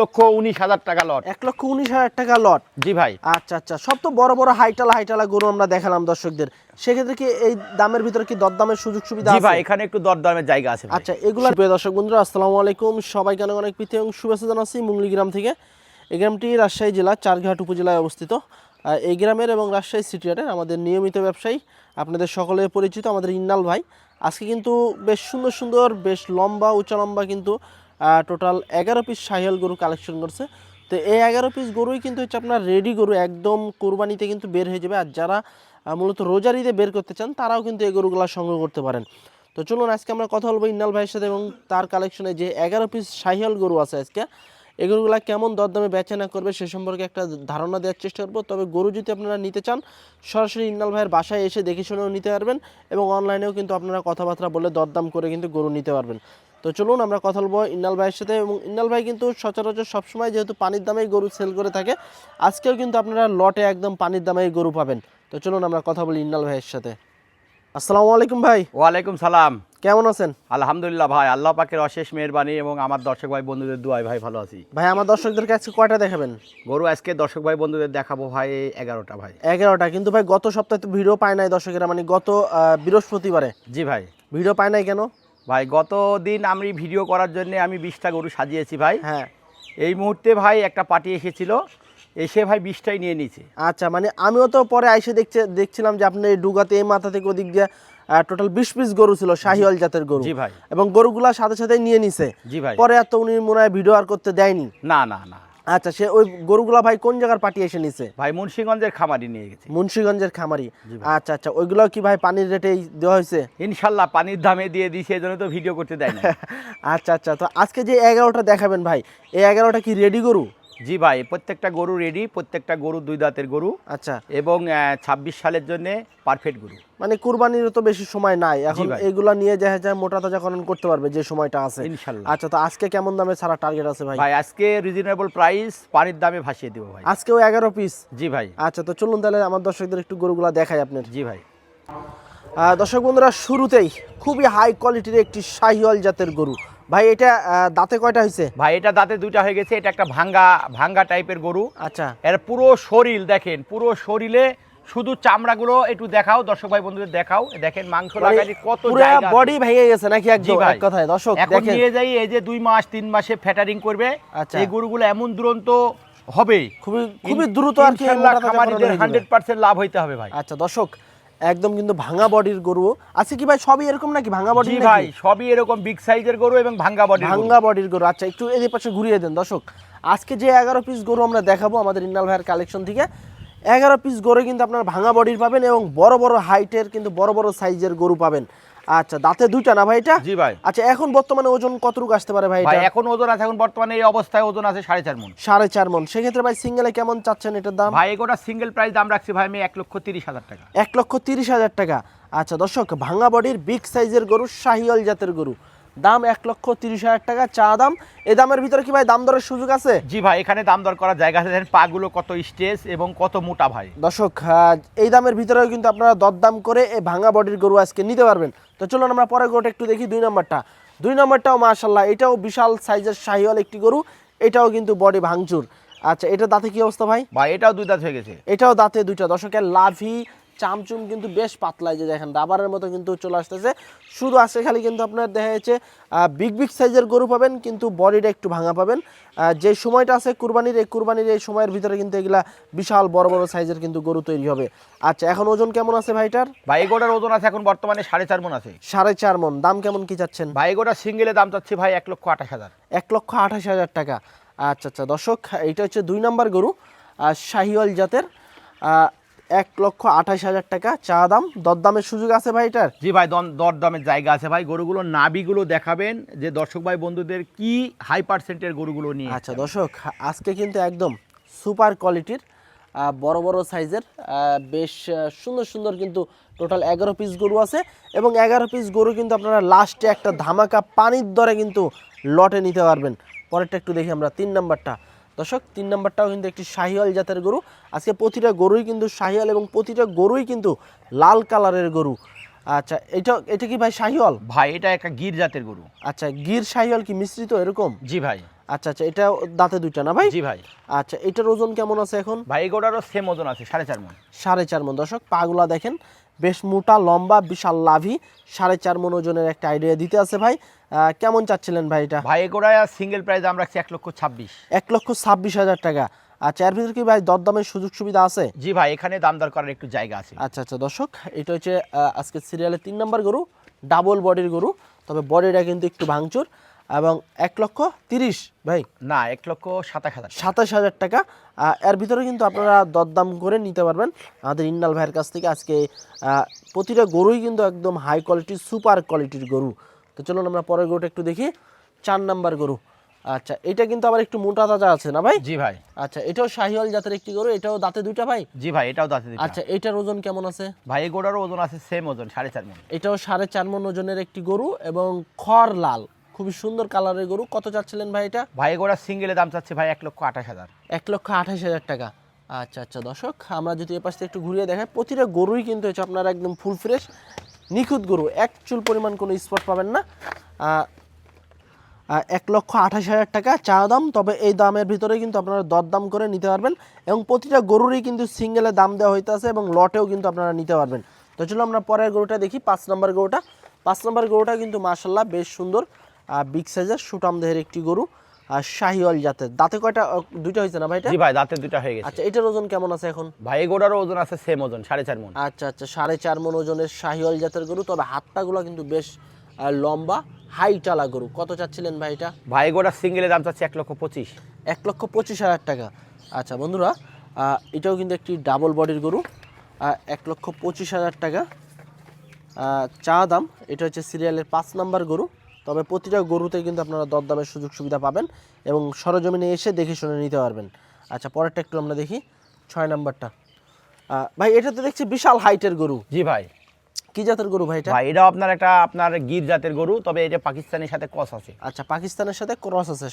1,19,000 টাকা লট। 1,19,000 টাকা লট। জি ভাই। আচ্ছা আচ্ছা, সব তো বড় বড় হাইটালা গরু আমরা দেখালাম দর্শকদের, সেক্ষেত্রে কি এই দামের ভিতরে কি দরদামের সুযোগ সুবিধা আছে? জি ভাই, এখানে একটু দরদামের জায়গা আছে ভাই। আচ্ছা, এগুলা প্রিয় দর্শক বন্ধুরা, আসসালামু আলাইকুম, সবাইকে অনেক অনেক প্রীতি এবং শুভেচ্ছা জানাচ্ছি মুঙ্গলি গ্রাম থেকে। এই গ্রামটি রাজশাহী জেলা চারঘাট উপজেলায় অবস্থিত। এই গ্রামের এবং রাজশাহী সিটি হাটের আমাদের নিয়মিত ব্যবসায়ী, আপনাদের সকলে পরিচিত আমাদের ইন্নাল ভাই। আজকে কিন্তু বেশ সুন্দর সুন্দর, বেশ লম্বা উঁচা লম্বা কিন্তু টোটাল 11 পিস শাহিওয়াল গরু কালেকশন করছে। তো এই 11 পিস গরুই কিন্তু হচ্ছে আপনার রেডি গরু, একদম কোরবানিতে কিন্তু বের হয়ে যাবে। আর যারা মূলত রোজারিতে বের করতে চান তারাও কিন্তু এই গরুগুলো সংগ্রহ করতে পারেন। তো চলুন আজকে আমরা কথা বলবো ইন্নাল ভাইয়ের সাথে এবং তার কালেকশনে যে 11 পিস শাহিওয়াল গরু আছে আজকে, এই গরুগুলো কেমন দরদামে বেচাকেনা করবে সে সম্পর্কে একটা ধারণা দেওয়ার চেষ্টা করবো। তবে গরু যদি আপনারা নিতে চান সরাসরি ইন্নাল ভাইয়ের বাসায় এসে দেখে শুনেও নিতে পারবেন এবং অনলাইনেও কিন্তু আপনারা কথাবার্তা বলে দরদাম করে কিন্তু গরু নিতে পারবেন। তো চলুন আমরা কথা বলবো ইন্নাল ভাইয়ের সাথে। এবং ইন্নাল ভাই কিন্তু সচরাচর সবসময় যেহেতু পানির দামেই গরু সেল করে থাকে, আজকেও কিন্তু আপনারা লটে একদম পানির দামেই গরু পাবেন। তো চলুন আমরা কথা বলি ইন্নাল ভাইয়ের সাথে। আসসালামু আলাইকুম ভাই। ওয়ালাইকুম সালাম। কেমন আছেন? আলহামদুলিল্লাহ ভাই, আল্লাহ পাকের অশেষ মেহেরবানি এবং আমার দর্শক ভাই বন্ধুদের দোয়ায় ভাই ভালো আছি। ভাই আমার দর্শকদেরকে আজকে কয়টা দেখাবেন গরু? আজকে দর্শক ভাই বন্ধুদের দেখাবো ভাই 11টা ভাই। 11টা। কিন্তু ভাই গত সপ্তাহে তো ভিডিও পায় নাই দর্শকেরা, মানে গত বৃহস্পতিবারে জি ভাই। ভিডিও পায় নাই কেন ভাই? গত দিন আমি ভিডিও করার জন্য আমি 20টা গরু সাজিয়েছি ভাই। হ্যাঁ। এই মুহূর্তে ভাই একটা পার্টি এসেছিল, এসে ভাই 20টাই নিয়ে নিয়েছে। আচ্ছা, মানে আমিও তো পরে আইসে দেখছিলাম যে আপনি এই ডুগাতে এই মাথা থেকে ওদিক দিয়ে টোটাল 20 পিস গরু ছিল শাহিওয়াল জাতের গরু। জি ভাই। এবং গরুগুলা সাথে সাথে নিয়ে নিছে। জি ভাই। পরে এত উনি মনে হয় ভিডিও আর করতে দেয়নি। না না না। আচ্ছা, সে ওই গরুগুলা ভাই কোন জায়গার পার্টি এসে নিছে? ভাই মুন্সিগঞ্জের খামারি নিয়ে গেছে। মুন্সিগঞ্জের খামারি। আচ্ছা আচ্ছা, ওইগুলো কি ভাই পানির রেটেই দেওয়া হয়েছে? ইনশাল্লাহ পানির দামে দিয়ে দিয়েছে, এই জন্য তো ভিডিও করতে দেয় না। আচ্ছা আচ্ছা, তো আজকে যে 11টা দেখাবেন ভাই, এই 11টা কি রেডি গরু? জি ভাই, প্রত্যেকটা গরু রেডি, প্রত্যেকটা গরু 2 দাঁতের গরু। আচ্ছা। এবং 26 সালের জন্য পারফেক্ট গরু। মানে কুরবানির তো বেশি সময় নাই এখন, এগুলা নিয়ে যায় মোটা তাজাকরণ করতে পারবে যে সময়টা আছে ইনশাআল্লাহ। আচ্ছা, তো আজকে কেমন দামে ছাড়া টার্গেট আছে ভাই? ভাই আজকে রিজনেবল প্রাইস, পানির দামে ভাসিয়ে দেব ভাই। আজকেও 11 পিস? জি ভাই। আচ্ছা, তো চলুন তাহলে আমার দর্শকদের একটু গরুগুলা দেখাই আপনার। জি ভাই। দর্শক বন্ধুরা, শুরুতেই খুবই হাই কোয়ালিটির একটি শাহিওয়াল জাতের গরু। ভাই এটা দাঁতে কয়টা হয়েছে? ভাই এটা দাঁতে 2টা হয়ে গেছে। এটা একটা ভাঙ্গা টাইপের গরু। আচ্ছা। এর পুরো শরীর দেখেন, পুরো শরীরে শুধু চামড়াগুলো একটু দেখাও দর্শক ভাই বন্ধুদের, দেখাও। দেখেন মাংস লাগালি কত জায়গা, পুরো বডি ভেঙে গেছে নাকি একদম এক কথায় দর্শক এখন দেখেন। নিয়ে যাই, এই যে 2 মাস 3 মাসে ফ্যাটারিং করবে। আচ্ছা। এই গরুগুলো এমন দুরন্ত হবে, খুবই দ্রুত আর কি খামারিদের 100% লাভ হইতে হবে ভাই। আচ্ছা দর্শক, একদম কিন্তু ভাঙা বডির গরু আছে কি ভাই? সবই এরকম নাকি ভাঙা বডি? জি ভাই, সবই এরকম বিগ সাইজের গরু এবং ভাঙা বডির গরু। আচ্ছা, একটু এর পাশে ঘুরিয়ে দেন দর্শক। আজকে যে 11 পিস গরু আমরা দেখাবো আমাদের ইন্নাল ভাইয়ের কালেকশন থেকে, 11 পিস গরু কিন্তু আপনার ভাঙা বডির পাবেন এবং বড় বড় হাইটের কিন্তু বড় বড় সাইজের গরু পাবেন। আচ্ছা, দাঁতে 2টা না ভাই এটা? জি ভাই। আচ্ছা, এখন বর্তমানে ওজন কতটুকু আসতে পারে ভাই? ভাই এখন ওজন আছে, এখন বর্তমানে এই অবস্থায় ওজন আছে 4.5 মণ। 4.5 মণ। সেক্ষেত্রে ভাই সিঙ্গেলে কেমন চাচ্ছেন এটার দাম? ভাই এগোটা সিঙ্গেল প্রাইস দাম রাখছি ভাই আমি 1,30,000 টাকা। 1,30,000 টাকা। আচ্ছা দর্শক, ভাঙা বডির বিগ সাইজের গরু, শাহিওয়াল জাতের গরু, দাম 1,30,000 টাকা চা দাম। এই দামের ভিতরে কি ভাই দাম দরের সুযোগ আছে? জি ভাই, এখানে দাম দর করার জায়গা আছে। দেখেন পাগুলো কত স্টেজ এবং কত মোটা ভাই। দর্শক, এই দামের ভিতরেও কিন্তু আপনারা দরদাম করে এই ভাঙা বডির গরু আজকে নিতে পারবেন। তো চলুন আমরা পরের গরুটা একটু দেখি। 2 নম্বরটাও মাশাআল্লাহ, এটাও বিশাল সাইজের শাহিওয়াল একটি গরু, এটাও কিন্তু বডি ভাঙচুর। আচ্ছা, এটা দাঁতে কি অবস্থা ভাই? ভাই এটাও 2 দাঁত হয়ে গেছে। এটাও দাঁতে 2টা। দর্শকের লাভি চামচুম কিন্তু বেশ পাতলা, যে দেখেন রাবারের মতো কিন্তু চলে আসতেছে। শুধু আজকে খালি কিন্তু আপনার দেখা যাচ্ছে বিগ সাইজের গরু পাবেন, কিন্তু বডিটা একটু ভাঙা পাবেন। যে সময়টা আছে কুরবানির এই সময়ের ভিতরে কিন্তু এগুলা বিশাল বড় বড় সাইজের কিন্তু গরু তৈরি হবে। আচ্ছা, এখন ওজন কেমন আছে ভাইটার? ভাই এগোটার ওজন আছে এখন বর্তমানে 4.5 মণ আছে। 4.5 মণ। দাম কেমন কি চাচ্ছেন? ভাই এগোটা সিঙ্গেলে দাম চাচ্ছি ভাই 1,28,000। 1,28,000 টাকা। আচ্ছা আচ্ছা দর্শক, এইটা হচ্ছে 2 নম্বর গরু, শাহিওয়াল জাতের, 1,28,000 টাকা চা দাম। দরদামের সুযোগ আছে ভাই এটার? জি ভাই, দরদামের জায়গা আছে ভাই। গরুগুলো নাভিগুলো দেখাবেন যে দর্শক ভাই বন্ধুদের কি হাই পার্সেন্টের গরুগুলো নিয়ে। আচ্ছা দর্শক, আজকে কিন্তু একদম সুপার কোয়ালিটির বড় বড় সাইজের বেশ সুন্দর সুন্দর কিন্তু টোটাল 11 পিস গরু আছে এবং 11 পিস গরু কিন্তু আপনারা লাস্টে একটা ধামাকা পানির দরে কিন্তু লটে নিতে পারবেন। পরেরটা একটু দেখি আমরা। 3 নম্বরটা দর্শক, 3 নম্বরটাও কিন্তু একটি শাহিওয়াল জাতের গরু। আজকে প্রতিটা গরুই কিন্তু শাহিওয়াল এবং প্রতিটা গরুই কিন্তু লাল কালারের গরু। আচ্ছা, এটা কি ভাই শাহিওয়াল? ভাই এটা একটা গির জাতের গরু। আচ্ছা, গির শাহিওয়াল কি মিশ্রিত এরকম? জি ভাই। আচ্ছা আচ্ছা, এটা দাঁতে দুইটা না ভাই? জি ভাই। আচ্ছা, এটার ওজন কেমন আছে এখন? ভাই এগুলোরও সেম ওজন আছে 4.5 মণ। 4.5 মণ। দর্শক পাগুলা দেখেন, বেশ মোটা লম্বা বিশাল লাভি, 4.5 মণ ওজনের একটা আইডিয়া দিতে আছে ভাই। কেমন চাচ্ছিলেন ভাই এটা? ভাই এগুলো সিঙ্গেল প্রাইস আমরা রাখছি 1,26,000। 1,26,000 টাকা। আচ্ছা, এর ভিতরে কি ভাই দরদামের সুযোগ সুবিধা আছে? জি ভাই, এখানে দাম দর করার একটু জায়গা আছে। আচ্ছা আচ্ছা দর্শক, এটা হচ্ছে আজকে সিরিয়ালের 3 নম্বর গরু, ডাবল বডির গরু, তবে বডিটা কিন্তু একটু ভাঙচুর, এবং 1,30,000 ভাই, না 1,27,000। 27,000 টাকা। এর ভিতরে কিন্তু আপনারা দরদাম করে নিতে পারবেন আমাদের ইন্নাল ভাইয়ের কাছ থেকে। আজকে প্রতিটা গরুই কিন্তু একদম হাই কোয়ালিটির, সুপার কোয়ালিটির গরু। তো চলুন আমরা পরের গরুটা একটু দেখি, 4 নাম্বার গরু। আচ্ছা, এটা কিন্তু আবার একটু মোটা তাজা আছে না ভাই? জি ভাই। আচ্ছা, এটাও শাহিওয়াল জাতের একটি গরু, এটাও দাঁতে দুইটা ভাই? জি ভাই, এটাও দাঁতে দুইটা। আচ্ছা, এটার ওজন কেমন আছে? ভাই এগুলোর ওজন আছে সেম ওজন 4.5 মণ। এটাও 4.5 মণ ওজনের একটি গরু, এবং খড় লাল, খুবই সুন্দর কালারের গরু। কত চাচ্ছিলেন ভাই এটা? ভাই এগুলো সিঙ্গেলে দাম চাচ্ছে ভাই 1,28,000। 1,28,000 টাকা। আচ্ছা আচ্ছা দর্শক, আমরা যদি এ পাশ থেকে একটু ঘুরিয়ে দেখাই, প্রতিটা গরুই কিন্তু হচ্ছে আপনার একদম ফুল ফ্রেশ, নিখুঁত গরু, এক চুল পরিমাণ কোনো স্পট পাবেন না। 1,28,000 টাকা চা দাম, তবে এই দামের ভিতরে কিন্তু আপনারা দরদাম করে নিতে পারবেন, এবং প্রতিটা গরুরই কিন্তু সিঙ্গেলে দাম দেওয়া হইতেছে, এবং লটেও কিন্তু আপনারা নিতে পারবেন। তো চলো আমরা পরের গরুটা দেখি, 5 নম্বর গরুটা। 5 নম্বর গরুটা কিন্তু মাশাল্লাহ বেশ সুন্দর, বিগ সাইজের সুটাম দেহের একটি গরু, আর শাহিওয়াল জাতের। দাঁতে কয়টা? দুইটা হয়েছে না ভাই এটা? জি ভাই, দাঁতে দুইটা হয়ে গেছে। আচ্ছা, এটার ওজন কেমন আছে এখন? ভাই এগুলোর ওজন আছে সেম ওজন 4.5 মণ। আচ্ছা আচ্ছা, 4.5 মণ ওজনের শাহিওয়াল জাতের গরু, তবে হাতটাগুলো কিন্তু বেশ লম্বা, হাই টালা গরু। কত চাচ্ছিলেন ভাই এটা? ভাই এগুলোর সিঙ্গেলে দাম চাচ্ছে 1,25,000। 1,25,000 টাকা। আচ্ছা বন্ধুরা, এটাও কিন্তু একটি ডাবল বডির গরু, 1,25,000 টাকা চা দাম। এটা হচ্ছে সিরিয়ালের 5 নাম্বার গরু, তবে প্রতিটা গরুতে কিন্তু আপনারা দরদামের সুযোগ সুবিধা পাবেন, এবং সরজমিনে এসে দেখে শুনে নিতে পারবেন। আচ্ছা, পরেরটা একটু আমরা দেখি, 6 নাম্বারটা। ভাই এটা তো দেখছি বিশাল হাইটের গরু, জি ভাই। কি জাতের গরু ভাই এটা? ভাই এটাও আপনার গির জাতের গরু, তবে এটা পাকিস্তানের সাথে ক্রস আছে। আচ্ছা, পাকিস্তানের সাথে ক্রস আছে।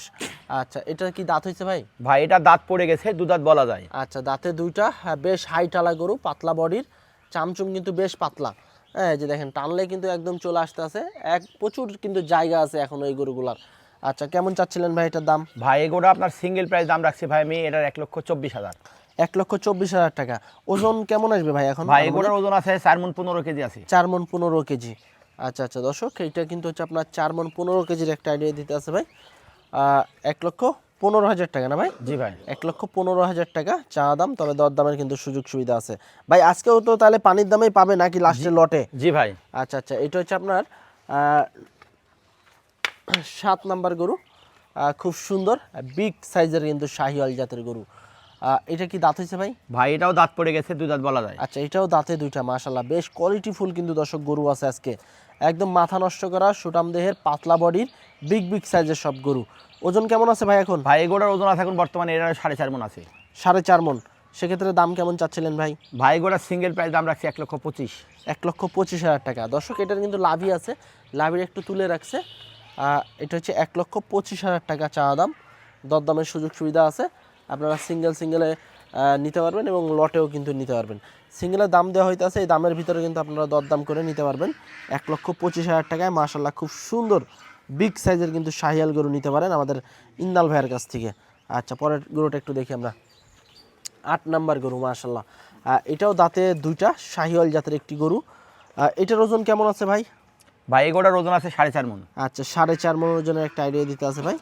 আচ্ছা, এটা কি দাঁত হয়েছে ভাই? ভাই এটা দাঁত পড়ে গেছে, দু দাঁত বলা যায়। আচ্ছা, দাঁতে দুইটা, বেশ হাইটালা গরু, পাতলা বডির, চামচুম কিন্তু বেশ পাতলা। হ্যাঁ, এই যে দেখেন, টানলে কিন্তু একদম চলে আসতে আছে, প্রচুর কিন্তু জায়গা আছে এখন এই গরুগুলার। আচ্ছা, কেমন চাচ্ছিলেন ভাই এটার দাম? ভাই এগুলো আপনার সিঙ্গেল প্রাইস দাম রাখছি ভাই আমি এটার 1,24,000। 1,24,000 টাকা। ওজন কেমন আসবে ভাই এখন? ভাই এগুলোর ওজন আছে 4 মণ 15 কেজি আছে। 4 মণ 15 কেজি। আচ্ছা আচ্ছা দর্শক, এইটা কিন্তু হচ্ছে আপনার 4 মণ 15 কেজির একটা আইডিয়া দিতে আছে ভাই। 1,15,000 টাকা না ভাই? জি ভাই। 1,15,000 টাকা চা দাম, তবে দরদামের কিন্তু সুযোগ সুবিধা আছে ভাই। আজকেও তো তাহলে পানির দামেই পাবে নাকি লাস্টের লটে? জি ভাই। আচ্ছা আচ্ছা, এটা হচ্ছে আপনার 7 নাম্বার গরু, খুব সুন্দর বিগ সাইজের কিন্তু শাহিওয়াল জাতের গরু। এটা কি দাঁত হয়েছে ভাই? ভাই এটাও দাঁত পড়ে গেছে, দুই দাঁত বলা যায়। আচ্ছা, এটাও দাঁতে দুইটা, মাশাল্লাহ বেশ কোয়ালিটিফুল কিন্তু দর্শক গরু আছে আজকে, একদম মাথা নষ্ট করা, সুটাম দেহের, পাতলা বডির, বিগ বিগ সাইজের সব গরু। ওজন কেমন আছে ভাই এখন? ভাই এগুলোর ওজন আছে এখন বর্তমানে এটার 4.5 মণ আছে। 4.5 মণ। সেক্ষেত্রে দাম কেমন চাচ্ছিলেন ভাই? ভাই এগুলোর সিঙ্গেল প্রাইস দাম রাখছি 1,25,000। 1,25,000 টাকা। দর্শক, এটার কিন্তু লাভই আছে, লাভের একটু তুলে রাখছে। এটা হচ্ছে 1,25,000 টাকা চা দাম, দরদামের সুযোগ সুবিধা আছে। আপনারা সিঙ্গেলে নিতে পারবেন, এবং লটেও কিন্তু নিতে পারবেন। সিঙ্গেলের দাম দেওয়া হইতেছে, এই দামের ভিতরে কিন্তু আপনারা দরদাম করে নিতে পারবেন 1,25,000 টাকায়। মাশাল্লাহ খুব সুন্দর বিগ সাইজের কিন্তু শাহিয়াল গরু নিতে পারেন আমাদের ইন্নাল ভাইয়ের কাছ থেকে। আচ্ছা, পরের গরুটা একটু দেখি আমরা, 8 নাম্বার গরু। মাশাল্লাহ, এটাও দাঁতে দুইটা, শাহিওয়াল জাতের একটি গরু। এটার ওজন কেমন আছে ভাই? ভাই এগুলোর ওজন আছে 4.5 মণ। আচ্ছা, 4.5 মণ ওজনের একটা আইডিয়া দিতে আছে ভাই।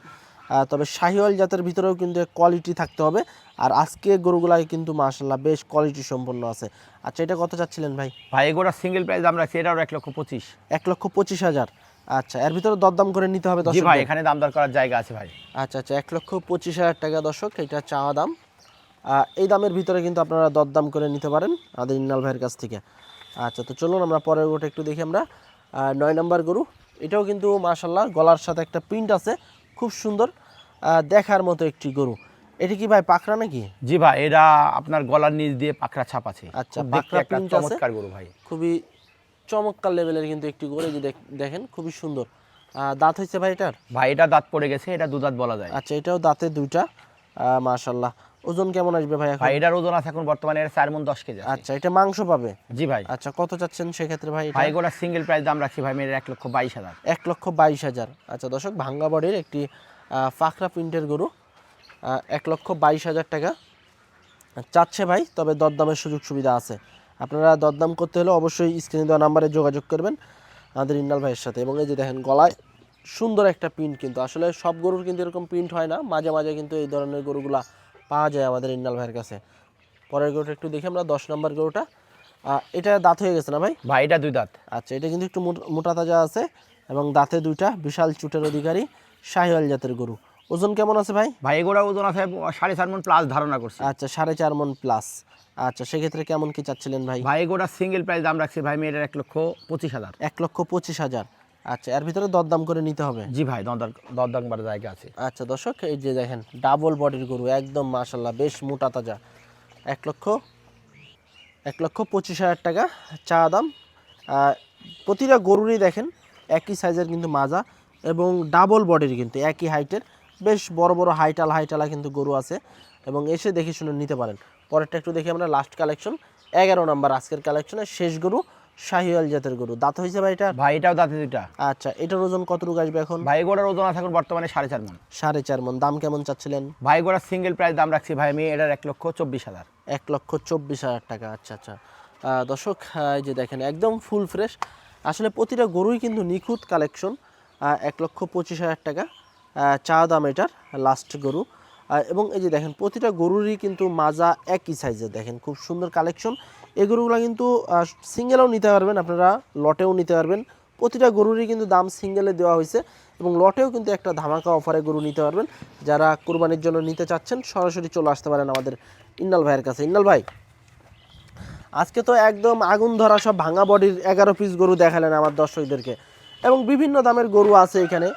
তবে শাহিওয়াল জাতের ভিতরেও কিন্তু কোয়ালিটি থাকতে হবে, আর আজকে গরুগুলাই কিন্তু মাশাল্লাহ বেশ কোয়ালিটি সম্পন্ন আছে। আচ্ছা, এটা কত চাচ্ছিলেন ভাই? ভাই এগুলোর সিঙ্গেল প্রাইস দাম রাখছি এটারও 1,25,000। 1,25,000। আচ্ছা, এর ভিতরে দরদাম করে নিতে হবে জি দর্শক ভাই, এখানে দাম দর করার জায়গা আছে ভাই। আচ্ছা আচ্ছা, 1,25,000 টাকা দর্শক, এটা চাওয়া দাম। এই দামের ভিতরে কিন্তু আপনারা দরদাম করে নিতে পারেন আমাদের ইন্নাল ভাইয়ের কাছ থেকে। আচ্ছা, তো চলুন আমরা পরের গরুটা একটু দেখি আমরা, 9 নাম্বার গরু। এটাও কিন্তু মাশাল্লাহ গলার সাথে একটা প্রিন্ট আছে, খুব সুন্দর দেখার মতো একটি গরু। এটা কি ভাই পাকড়া নাকি? জি ভাই, এটা আপনার গলার নিচ দিয়ে পাকড়া ছাপ আছে। আচ্ছা, খুব দেখতে পাকড়া একটা প্রিন্ট আছে, চমৎকার গরু ভাই। খুবই চমৎকার লেভেলের কিন্তু একটি গরু, যে দেখেন খুবই সুন্দর। দাঁত হয়েছে ভাই এটার? ভাই এটা দাঁত পড়ে গেছে, এটা দু দাঁত বলা যায়। আচ্ছা, এটাও দাঁতে দুইটা, মাশাল্লাহ। ওজন কেমন আসবে ভাই এখন? ভাই এটার ওজন আছে এখন বর্তমানে এর 4 মণ 10 কেজি আছে। আচ্ছা, এটা মাংস পাবে? জি ভাই। আচ্ছা, কত চাচ্ছেন সেক্ষেত্রে ভাই? ভাই এগুলোর সিঙ্গেল প্রাইস দাম রাখছি ভাই মেয়ের 1,22,000। 1,22,000। আচ্ছা দর্শক, ভাঙ্গা বডির একটি ফাকরা প্রিন্টের গরু, 1,22,000 টাকা চাচ্ছে ভাই। তবে দরদামের সুযোগ সুবিধা আছে, আপনারা দরদাম করতে হলে অবশ্যই স্ক্রিনে দেওয়া নাম্বারে যোগাযোগ করবেন আমাদের ইন্নাল ভাইয়ের সাথে। এবং এই যে দেখেন গলায় সুন্দর একটা প্রিন্ট, কিন্তু আসলে সব গরুর কিন্তু এরকম প্রিন্ট হয় না, মাঝে মাঝে কিন্তু এই ধরনের গরুগুলা পাওয়া যায় আমাদের ইন্নাল ভাইয়ের কাছে। পরের গরুটা একটু দেখি আমরা, 10 নম্বর গরুটা। এটা দাঁত হয়ে গেছে না ভাই? ভাই এটা 2 দাঁত। আচ্ছা, এটা কিন্তু একটু মোটা তাজা আছে এবং দাঁতে 2টা, বিশাল চুটের অধিকারী, শাহিওয়াল জাতের গরু। ওজন কেমন আছে ভাই? ভাই এগুলা ওজন আছে 4.5 মণ প্লাস ধারণা করছি। আচ্ছা, 4.5 মণ প্লাস। আচ্ছা, সেক্ষেত্রে কেমন কি চাচ্ছিলেন ভাই? ভাই এগুলা সিঙ্গেল প্রাইস দাম রাখছি ভাই মেয়েটার 1,25,000। 1,25,000। আচ্ছা, এর ভিতরে দরদাম করে নিতে হবে? জি ভাই, দরদাম করার জায়গা আছে। আচ্ছা দর্শক, এই যে দেখেন ডাবল বডির গরু, একদম মাশাল্লাহ বেশ মোটা তাজা, 1,25,000 টাকা চা দাম। প্রতিটা গরুরই দেখেন একই সাইজের কিন্তু মাজা এবং ডাবল বডির, কিন্তু একই হাইটের, বেশ বড় বড় হাইটালা কিন্তু গরু আছে এবং এসে দেখে শুনে নিতে পারেন। পরেরটা একটু দেখি আমরা, লাস্ট কালেকশন 11 নম্বর আজকের কালেকশনের শেষ গরু, শাহিওয়াল জাতের গরু। দাঁত হয়েছে ভাই এটা? ভাই এটাও দাঁতে 2টা। আচ্ছা, এটার ওজন কতটুকু আসবে এখন? ভাই এগুলার ওজন আছে এখন বর্তমানে 4.5 মণ। 4.5 মণ। দাম কেমন চাচ্ছিলেন? ভাই এগুলা সিঙ্গেল প্রাইস দাম রাখছি ভাই আমি এটার 1,24,000। 1,24,000 টাকা। আচ্ছা আচ্ছা দর্শক, এই যে দেখেন একদম ফুল ফ্রেশ, আসলে প্রতিটা গরুই কিন্তু নিখুঁত কালেকশন। 1,25,000 টাকা চা দাম এটার, লাস্ট গরু। এবং এই যে দেখেন প্রতিটা গরুরই কিন্তু মাজা একই সাইজের, দেখেন খুব সুন্দর কালেকশন। এই গরুগুলো কিন্তু সিঙ্গেলও নিতে পারবেন আপনারা, লটেও নিতে পারবেন। প্রতিটা গরুরই কিন্তু দাম সিঙ্গেলে দেওয়া হয়েছে এবং লটেও কিন্তু একটা ধামাকা অফারে গরু নিতে পারবেন। যারা কুরবানির জন্য নিতে চাচ্ছেন সরাসরি চলে আসতে পারেন আমাদের ইন্নাল ভাইয়ের কাছে। ইন্নাল ভাই, আজকে তো একদম আগুন ধরা সব ভাঙা বডির 11 পিস গরু দেখালেন আমার দর্শকদেরকে, এবং বিভিন্ন দামের গরু আছে এখানে।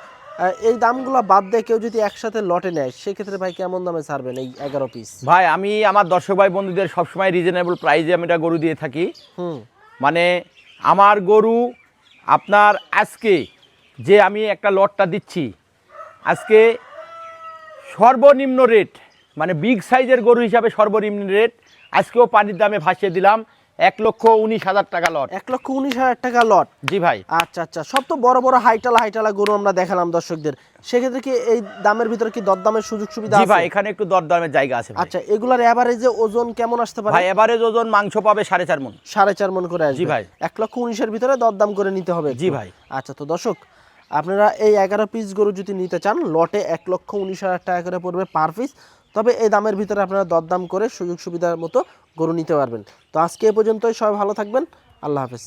এই দামগুলো বাদ দিয়ে কেউ যদি একসাথে লটে নেয় সেক্ষেত্রে ভাই কেমন দামে ছাড়বেন এই 11 পিস? ভাই আমি আমার দর্শক ভাই বন্ধুদের সবসময় রিজনেবল প্রাইসে আমি এটা গরু দিয়ে থাকি। মানে আমার গরু আপনার আজকে যে আমি একটা লটটা দিচ্ছি, আজকে সর্বনিম্ন রেট, মানে বিগ সাইজের গরু হিসাবে সর্বনিম্ন রেট আজকেও পানির দামে ভাসিয়ে দিলাম 1,19,000 টাকা লট। 1,19,000 টাকা লট? জি ভাই। আচ্ছা আচ্ছা, সব তো বড় বড় হাইটালা গরু আমরা দেখালাম দর্শকদের, সেক্ষেত্রে কি এই দামের ভিতরে কি দরদামের সুযোগ সুবিধা আছে? জি ভাই, এখানে একটু দরদামের জায়গা আছে। আচ্ছা, এগুলার এভারেজে ওজন কেমন আসতে পারে? ভাই এভারেজ ওজন মাংস পাবে 4.5 মণ। 4.5 মণ করে আসবে? জি ভাই। 1,19,000 ভিতরে দরদাম করে নিতে হবে? জি ভাই। আচ্ছা, তো দর্শক আপনারা এই 11 পিস গরু যদি নিতে চান, লটে 1,19,000 টাকা করে পড়বে পার পিস। তবে এই দামের ভিতরে আপনারা দরদাম করে সুযোগ সুবিধার মতো গরু নিতে পারবেন। তো আজকে এ পর্যন্তই, সবাই ভালো থাকবেন, আল্লাহ হাফেজ।